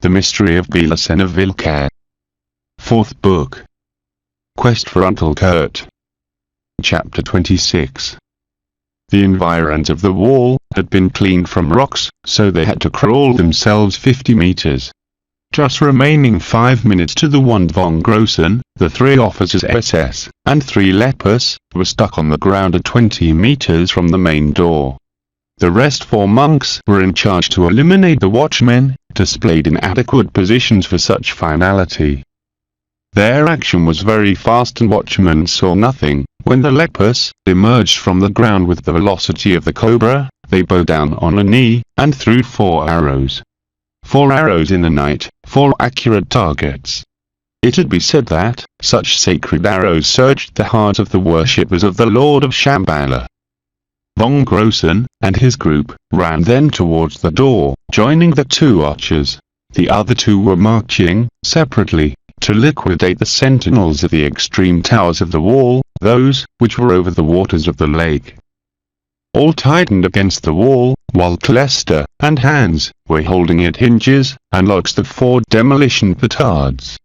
The Mystery of BELICENA VILLCA. Fourth Book. Quest for Uncle Kurt. Chapter 26. The environs of the wall had been cleaned from rocks, so they had to crawl themselves 50 meters. Just remaining 5 minutes to the one von Grossen, the 3 officers SS, and 3 lepers, were stuck on the ground at 20 meters from the main door. The rest 4 monks were in charge to eliminate the watchmen, displayed in adequate positions for such finality. Their action was very fast and watchmen saw nothing. When the lepers emerged from the ground with the velocity of the cobra, they bowed down on a knee, and threw 4 arrows. 4 arrows in the night, 4 accurate targets. It had been said that such sacred arrows searched the heart of the worshippers of the Lord of Shambhala. Von Grossen and his group ran then towards the door, joining the 2 archers. The other 2 were marching separately to liquidate the sentinels of the extreme towers of the wall, those which were over the waters of the lake. All tightened against the wall, while Clester and Hans were holding at hinges and locks the 4 demolition petards.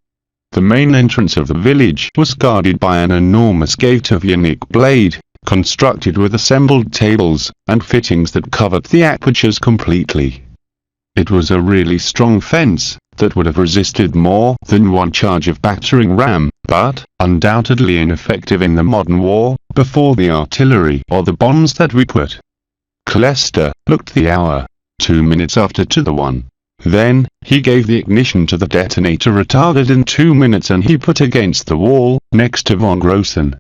The main entrance of the village was guarded by an enormous gate of unique blade, constructed with assembled tables and fittings that covered the apertures completely. It was a really strong fence that would have resisted more than 1 charge of battering ram, but undoubtedly ineffective in the modern war, before the artillery or the bombs that we put. Clester looked the hour, 2 minutes after to the 1. Then, he gave the ignition to the detonator retarded in 2 minutes and he put against the wall, next to von Grossen.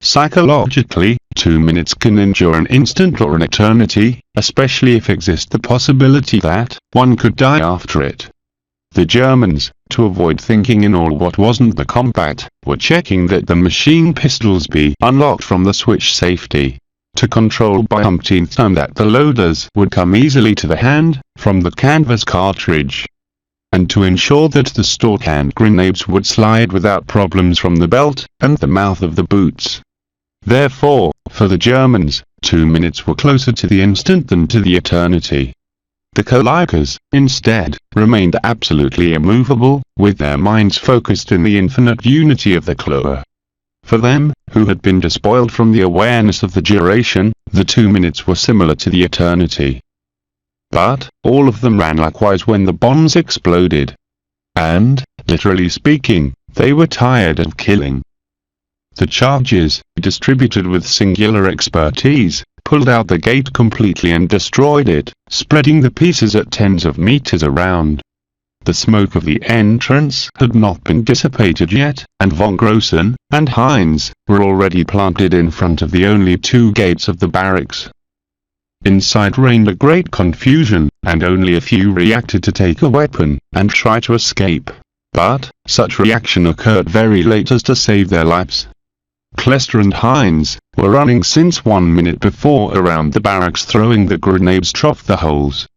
Psychologically, 2 minutes can endure an instant or an eternity, especially if exists the possibility that one could die after it. The Germans, to avoid thinking in all what wasn't the combat, were checking that the machine pistols be unlocked from the switch safety, to control by umpteenth time that the loaders would come easily to the hand, from the canvas cartridge, and to ensure that the stored hand grenades would slide without problems from the belt and the mouth of the boots. Therefore, for the Germans, 2 minutes were closer to the instant than to the eternity. The Kalikas, instead, remained absolutely immovable, with their minds focused in the infinite unity of the Klua. For them, who had been despoiled from the awareness of the duration, the 2 minutes were similar to the eternity. But, all of them ran likewise when the bombs exploded. And, literally speaking, they were tired of killing. The charges, distributed with singular expertise, pulled out the gate completely and destroyed it, spreading the pieces at tens of meters around. The smoke of the entrance had not been dissipated yet, and von Grossen and Heinz were already planted in front of the only 2 gates of the barracks. Inside reigned a great confusion, and only a few reacted to take a weapon and try to escape. But such reaction occurred very late as to save their lives. Clester and Heinz were running since 1 minute before around the barracks throwing the grenades trough the holes.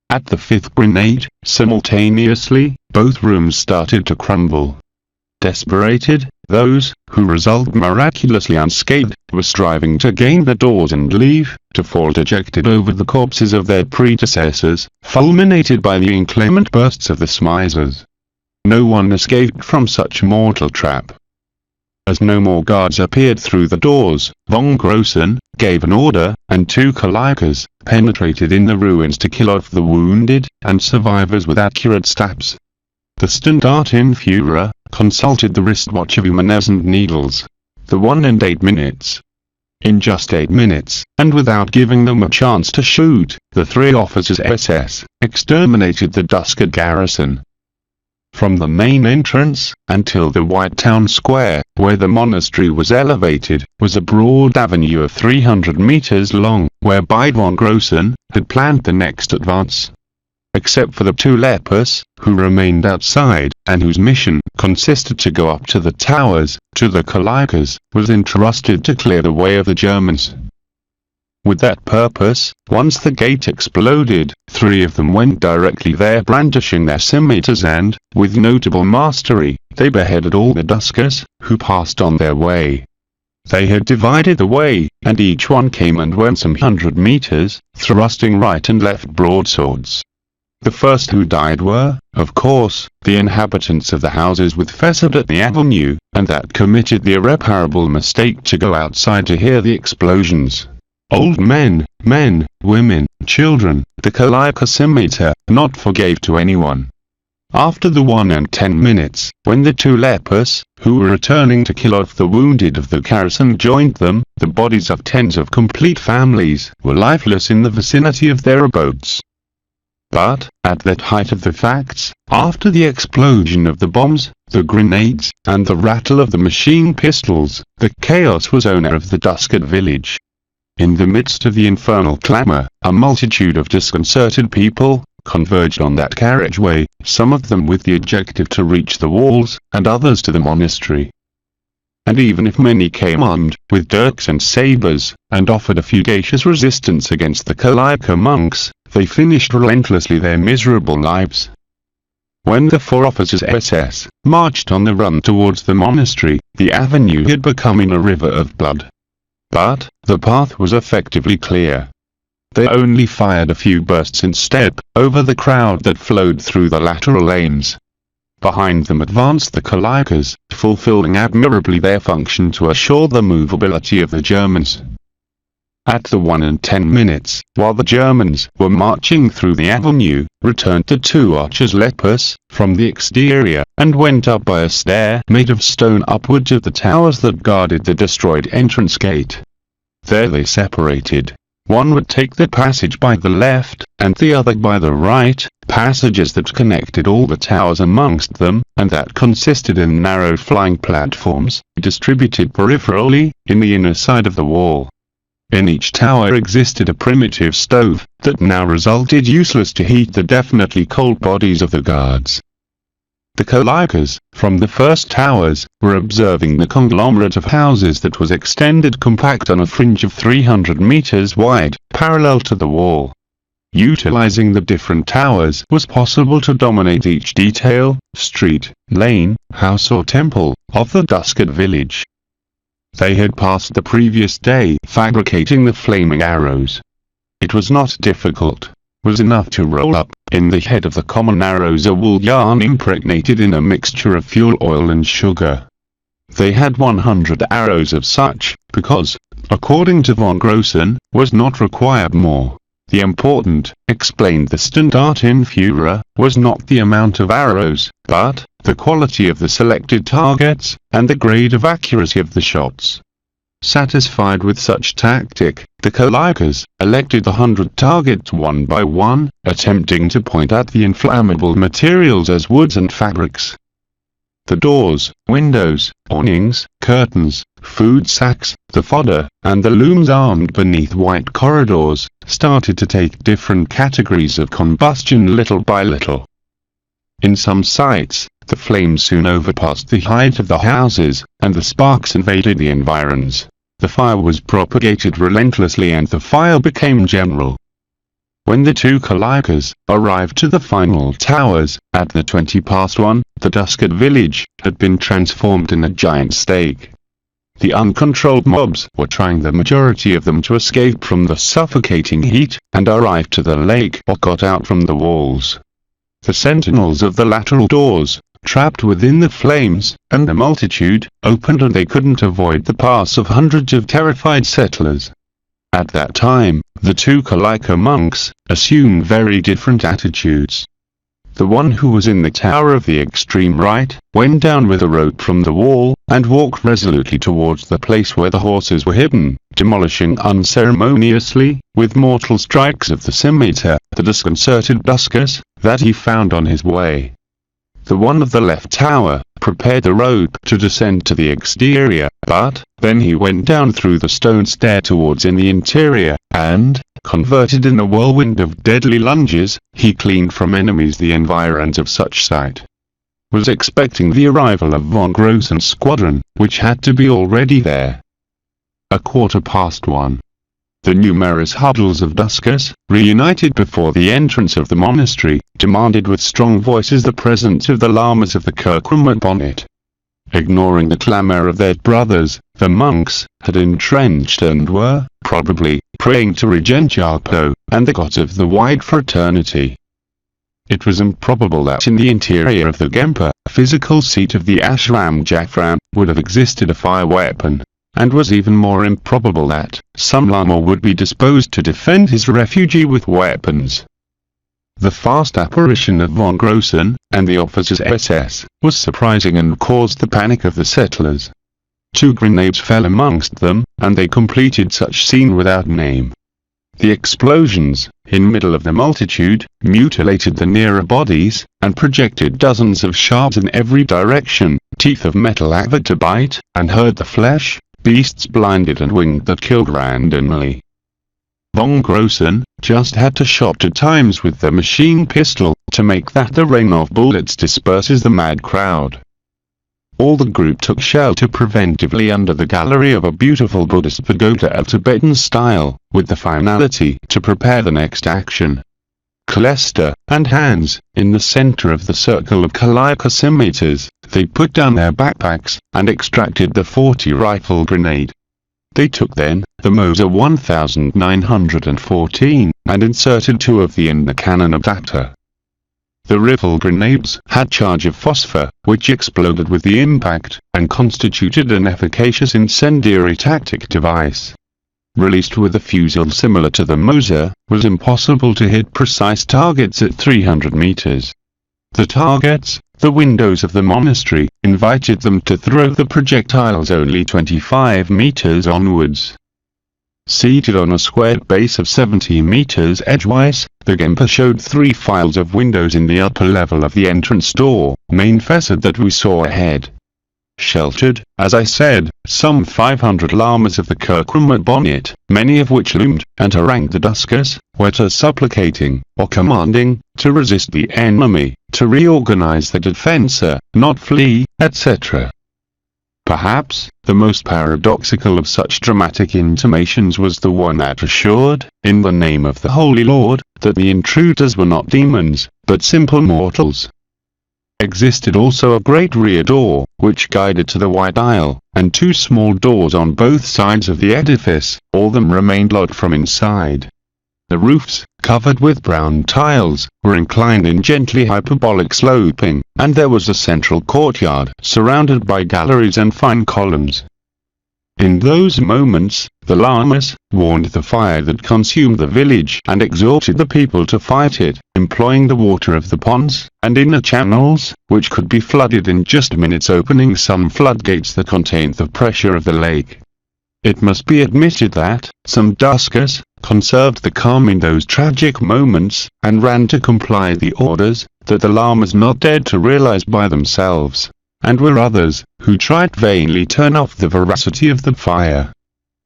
At the 5th grenade, simultaneously, both rooms started to crumble. Desperated, those who result miraculously unscathed were striving to gain the doors and leave, to fall dejected over the corpses of their predecessors, fulminated by the inclement bursts of the Smyzers. No one escaped from such mortal trap. As no more guards appeared through the doors, von Grossen gave an order, and 2 Kalikas penetrated in the ruins to kill off the wounded and survivors with accurate stabs. The Standartenführer consulted the wristwatch of luminescent needles. The 1 and 8 minutes. In just 8 minutes, and without giving them a chance to shoot, the 3 officers SS exterminated the Duskard garrison. From the main entrance, until the White Town Square, where the monastery was elevated, was a broad avenue of 300 meters long, whereby von Grossen had planned the next advance. Except for the 2 lepers, who remained outside, and whose mission consisted to go up to the towers, to the Kalikas was entrusted to clear the way of the Germans. With that purpose, once the gate exploded, 3 of them went directly there brandishing their scimitars and, with notable mastery, they beheaded all the Duskers, who passed on their way. They had divided the way, and each one came and went some 100 meters, thrusting right and left broadswords. The first who died were, of course, the inhabitants of the houses with facade at the avenue, and that committed the irreparable mistake to go outside to hear the explosions. Old men, women, children, the Colica scimitar not forgave to anyone. After the 1 and 10 minutes, when the 2 lepers, who were returning to kill off the wounded of the garrison joined them, the bodies of tens of complete families were lifeless in the vicinity of their abodes. But, at that height of the facts, after the explosion of the bombs, the grenades, and the rattle of the machine pistols, the chaos was owner of the Duskat village. In the midst of the infernal clamor, a multitude of disconcerted people converged on that carriageway, some of them with the objective to reach the walls, and others to the monastery. And even if many came armed, with dirks and sabers, and offered a fugacious resistance against the Colica monks, they finished relentlessly their miserable lives. When the 4 officers SS marched on the run towards the monastery, the avenue had become in a river of blood. But, the path was effectively clear. They only fired a few bursts instead, over the crowd that flowed through the lateral lanes. Behind them advanced the Colicas, fulfilling admirably their function to assure the movability of the Germans. At the 1 and 10 minutes, while the Germans were marching through the avenue, returned the 2 archers lepers, from the exterior, and went up by a stair made of stone upwards of the towers that guarded the destroyed entrance gate. There they separated. One would take the passage by the left, and the other by the right, passages that connected all the towers amongst them, and that consisted in narrow flying platforms, distributed peripherally, in the inner side of the wall. In each tower existed a primitive stove, that now resulted useless to heat the definitely cold bodies of the guards. The Colicas, from the first towers, were observing the conglomerate of houses that was extended compact on a fringe of 300 meters wide, parallel to the wall. Utilizing the different towers was possible to dominate each detail, street, lane, house or temple, of the Duskat village. They had passed the previous day fabricating the flaming arrows. It was not difficult. Was enough to roll up, in the head of the common arrows, a wool yarn impregnated in a mixture of fuel oil and sugar. They had 100 arrows of such, because, according to von Grossen, was not required more. The important, explained the Standartenführer, was not the amount of arrows, but the quality of the selected targets, and the grade of accuracy of the shots. Satisfied with such tactic, the Colicas elected the 100 targets one by one, attempting to point at the inflammable materials as woods and fabrics. The doors, windows, awnings, curtains, food sacks, the fodder, and the looms armed beneath white corridors, started to take different categories of combustion little by little. In some sites, the flames soon overpassed the height of the houses, and the sparks invaded the environs. The fire was propagated relentlessly and the fire became general. When the 2 Colicas arrived to the final towers, at the 1:20, the Duskat village had been transformed in a giant stake. The uncontrolled mobs were trying, the majority of them, to escape from the suffocating heat, and arrive to the lake or got out from the walls. The sentinels of the lateral doors, trapped within the flames, and the multitude, opened, and they couldn't avoid the pass of hundreds of terrified settlers. At that time, the 2 Colica monks assumed very different attitudes. The one who was in the tower of the extreme right went down with a rope from the wall, and walked resolutely towards the place where the horses were hidden, demolishing unceremoniously, with mortal strikes of the scimitar, the disconcerted Duskas that he found on his way. The one of the left tower prepared the rope to descend to the exterior, but then he went down through the stone stair towards in the interior, and, converted in a whirlwind of deadly lunges, he cleaned from enemies the environs of such site. Was expecting the arrival of von Grossen's squadron, which had to be already there. 1:15. The numerous huddles of Duskas, reunited before the entrance of the monastery, demanded with strong voices the presence of the lamas of the Kirkrum bonnet. Ignoring the clamor of their brothers, the monks had entrenched and were, probably, praying to Regent Jalpo, and the gods of the wide fraternity. It was improbable that in the interior of the Gempa, physical seat of the Ashram Jafran, would have existed a fire weapon, and was even more improbable that some Lama would be disposed to defend his refugee with weapons. The fast apparition of von Grossen, and the officer's SS, was surprising and caused the panic of the settlers. 2 grenades fell amongst them, and they completed such scene without name. The explosions, in middle of the multitude, mutilated the nearer bodies, and projected dozens of shards in every direction, teeth of metal avid to bite, and hurt the flesh, beasts blinded and winged that killed randomly. Von Grossen just had to shot at times with the machine pistol, to make that the rain of bullets disperses the mad crowd. All the group took shelter preventively under the gallery of a beautiful Buddhist pagoda of Tibetan style, with the finality to prepare the next action. Callista and Hans, in the center of the circle of Kalaya they put down their backpacks, and extracted the 40 rifle grenade. They took then, the Moser 1914, and inserted 2 of the in the cannon adapter. The rifle grenades had charge of phosphor, which exploded with the impact, and constituted an efficacious incendiary tactic device. Released with a fusel similar to the Moser, was impossible to hit precise targets at 300 meters. The targets, the windows of the monastery, invited them to throw the projectiles only 25 meters onwards. Seated on a squared base of 70 meters edgewise, the Gempa showed 3 files of windows in the upper level of the entrance door, main facade that we saw ahead. Sheltered, as I said, some 500 lamas of the Kirkramut bonnet, many of which loomed, and harangued the Duskers, whether supplicating, or commanding, to resist the enemy, to reorganize the defensa, not flee, etc. Perhaps, the most paradoxical of such dramatic intimations was the one that assured, in the name of the Holy Lord, that the intruders were not demons, but simple mortals. Existed also a great rear door, which guided to the wide aisle, and 2 small doors on both sides of the edifice, all of them remained locked from inside. The roofs, covered with brown tiles, were inclined in gently hyperbolic sloping, and there was a central courtyard, surrounded by galleries and fine columns. In those moments, the lamas warned the fire that consumed the village and exhorted the people to fight it, employing the water of the ponds and inner channels, which could be flooded in just minutes, opening some floodgates that contained the pressure of the lake. It must be admitted that some Duskers conserved the calm in those tragic moments, and ran to comply the orders that the lamas not dared to realize by themselves, and were others who tried vainly to turn off the veracity of the fire.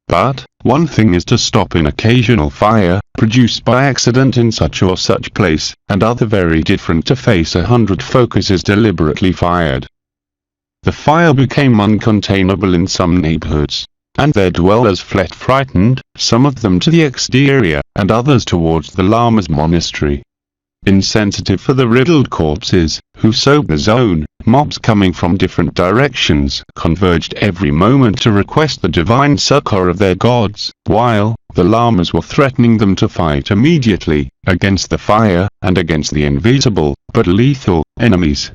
But, one thing is to stop an occasional fire, produced by accident in such or such place, and other very different to face 100 focuses deliberately fired. The fire became uncontainable in some neighborhoods, and their dwellers fled frightened, some of them to the exterior, and others towards the Lama's monastery. Insensitive for the riddled corpses, who soaked the zone, mobs coming from different directions converged every moment to request the divine succor of their gods, while the Lamas were threatening them to fight immediately, against the fire, and against the invisible, but lethal, enemies.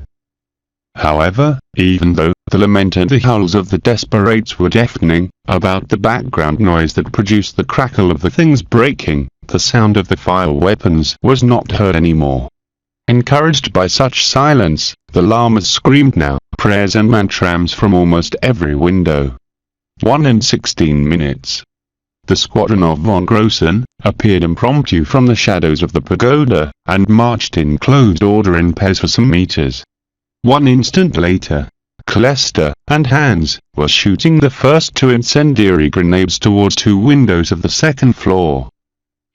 However, even though the lament and the howls of the desperates were deafening, about the background noise that produced the crackle of the things breaking, the sound of the fire weapons was not heard anymore. Encouraged by such silence, the lamas screamed now, prayers and mantrams from almost every window. 1 and 16 minutes. The squadron of von Grossen appeared impromptu from the shadows of the pagoda, and marched in closed order in pairs for some meters. 1 instant later, Callista and Hans were shooting the first 2 incendiary grenades towards 2 windows of the second floor.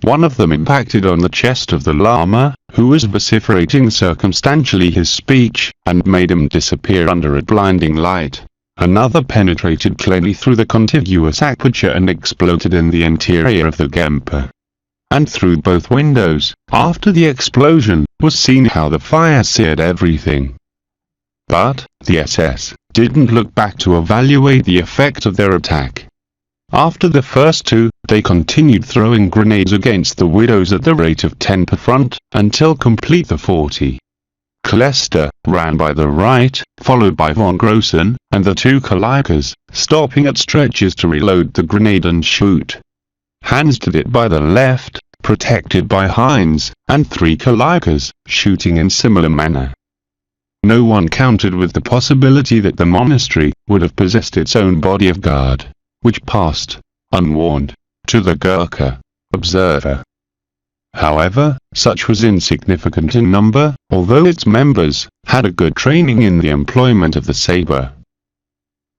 One of them impacted on the chest of the Lama, who was vociferating circumstantially his speech, and made him disappear under a blinding light. Another penetrated cleanly through the contiguous aperture and exploded in the interior of the Gempa. And through both windows, after the explosion, was seen how the fire seared everything. But, the SS didn't look back to evaluate the effect of their attack. After the first 2, they continued throwing grenades against the widows at the rate of 10 per front, until complete the 40. Kolester ran by the right, followed by von Grossen, and the two Kalikas, stopping at stretches to reload the grenade and shoot. Hans did it by the left, protected by Heinz, and three Kalikas, shooting in similar manner. No one counted with the possibility that the monastery would have possessed its own body of guard, which passed, unwarned, to the Gurkha observer. However, such was insignificant in number, although its members had a good training in the employment of the saber.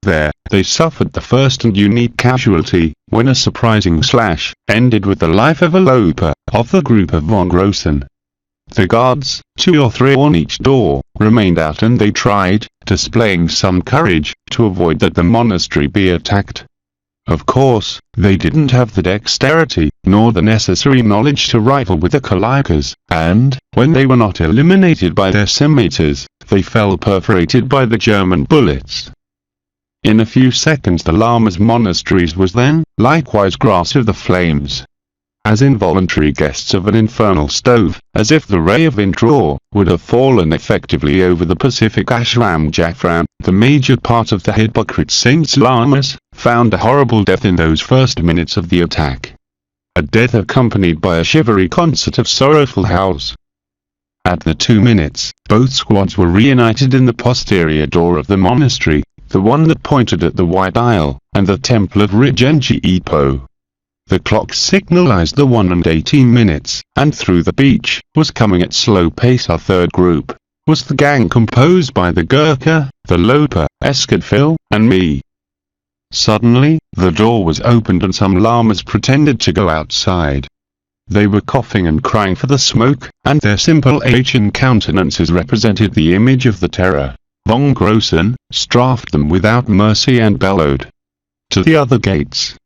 There, they suffered the first and unique casualty, when a surprising slash ended with the life of a Loper of the group of von Grossen. The guards, 2 or 3 on each door, remained out and they tried, displaying some courage, to avoid that the monastery be attacked. Of course, they didn't have the dexterity, nor the necessary knowledge to rifle with the Kalikas, and, when they were not eliminated by their scimitars, they fell perforated by the German bullets. In a few seconds the Lama's monasteries was then, likewise grasped of the flames. As involuntary guests of an infernal stove, as if the ray of Indraw would have fallen effectively over the Pacific ashram Jaffran, the major part of the hypocrite saints Lamas found a horrible death in those first minutes of the attack. A death accompanied by a shivery concert of sorrowful howls. At the 2 minutes, both squads were reunited in the posterior door of the monastery, the one that pointed at the White Isle, and the temple of Rigenji Ipo. The clock signalized the 1 and 18 minutes, and through the beach, was coming at slow pace our third group, was the gang composed by the Gurkha, the Loper, Eskadfil, and me. Suddenly, the door was opened and some Lamas pretended to go outside. They were coughing and crying for the smoke, and their simple Asian countenances represented the image of the terror. Von Grossen strafed them without mercy and bellowed. To the other gates.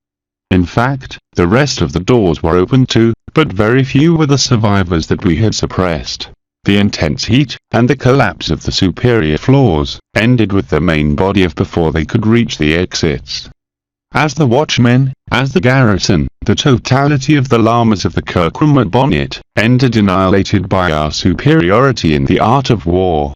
In fact, the rest of the doors were open too, but very few were the survivors that we had suppressed. The intense heat, and the collapse of the superior floors, ended with the main body of before they could reach the exits. As the watchmen, as the garrison, the totality of the Lamas of the Kirkram bonnet, ended annihilated by our superiority in the art of war.